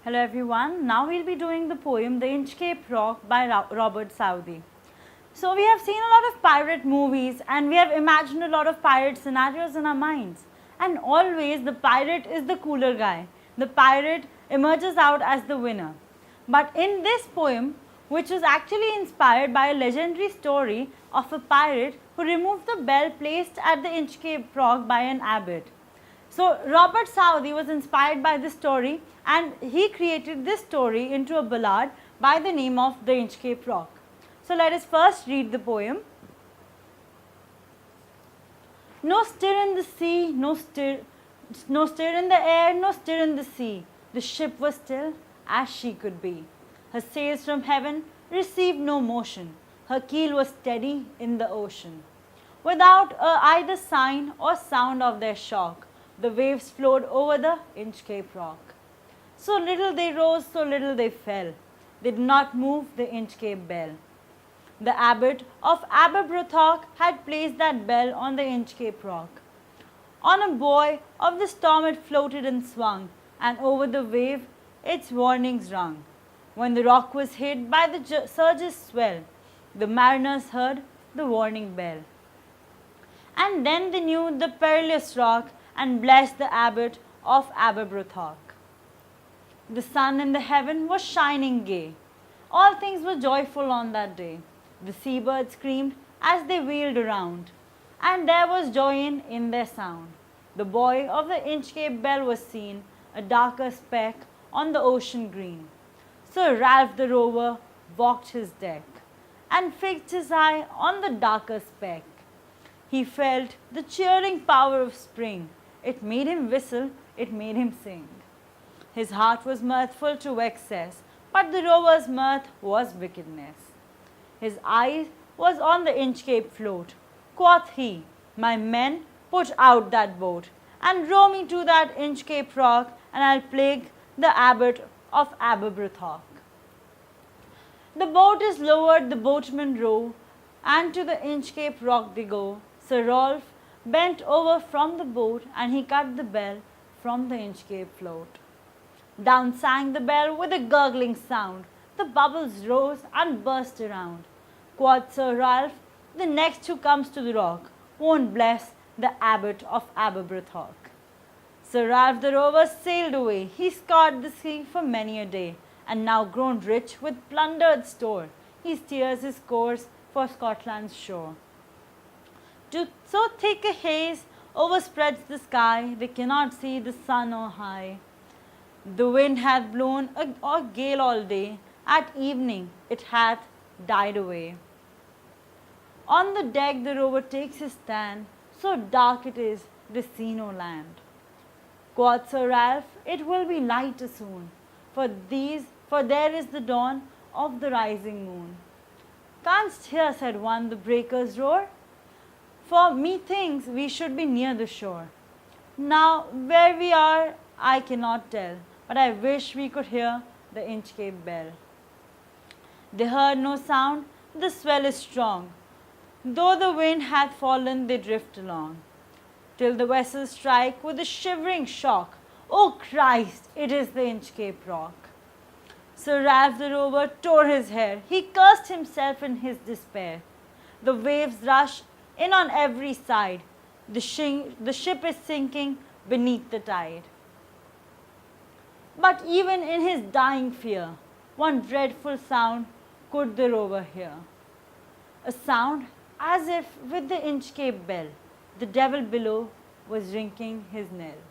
Hello everyone, now we'll be doing the poem The Inchcape Rock by Robert Southey. So we have seen a lot of pirate movies and we have imagined a lot of pirate scenarios in our minds. And always the pirate is the cooler guy. The pirate emerges out as the winner. But in this poem, which was actually inspired by a legendary story of a pirate who removed the bell placed at the Inchcape Rock by an abbot. So Robert Southey was inspired by this story and he created this story into a ballad by the name of The Inchcape Rock. So let us first read the poem. No stir in the sea, no stir in the air, no stir in the sea. The ship was still as she could be. Her sails from heaven received no motion. Her keel was steady in the ocean. Without either sign or sound of their shock, the waves flowed over the Inchcape Rock. So little they rose, so little they fell. They did not move the Inchcape bell. The abbot of Aberbrothock had placed that bell on the Inchcape Rock. On a buoy of the storm it floated and swung, and over the wave its warnings rung. When the rock was hid by the surge's swell, the mariners heard the warning bell. And then they knew the perilous rock and blessed the abbot of Aberbrothock. The sun in the heaven was shining gay. All things were joyful on that day. The seabirds screamed as they wheeled around, and there was joy in their sound. The buoy of the Inchcape bell was seen, a darker speck on the ocean green. So Ralph the rover walked his deck, and fixed his eye on the darker speck. He felt the cheering power of spring. It made him whistle, it made him sing. His heart was mirthful to excess, but the rover's mirth was wickedness. His eye was on the Inchcape float. Quoth he, my men, put out that boat, and row me to that Inchcape rock, and I'll plague the abbot of Aberbrothock. The boat is lowered, the boatmen row, and to the Inchcape rock they go. Sir Rolf bent over from the boat, and he cut the bell from the Inchcape float. Down sang the bell with a gurgling sound. The bubbles rose and burst around. Quoth Sir Ralph, the next who comes to the rock won't bless the abbot of Aberbrothock. Sir Ralph the rover sailed away. He scoured the sea for many a day, and now grown rich with plundered store, he steers his course for Scotland's shore. So thick a haze overspreads the sky, they cannot see the sun or high. The wind hath blown a gale all day, at evening it hath died away. On the deck the rover takes his stand, so dark it is, they see no land. Quoth Sir Ralph, it will be lighter soon, for there is the dawn of the rising moon. Canst hear, said one, the breakers roar? For methinks we should be near the shore. Now where we are I cannot tell, but I wish we could hear the Inchcape bell. They heard no sound, the swell is strong. Though the wind hath fallen, they drift along, till the vessels strike with a shivering shock. O Christ, it is the Inchcape rock. Sir Ralph the rover tore his hair. He cursed himself in his despair. The waves rush in on every side. The ship is sinking beneath the tide. But even in his dying fear, one dreadful sound could the rover hear. A sound as if with the Inchcape bell, the devil below was ringing his knell.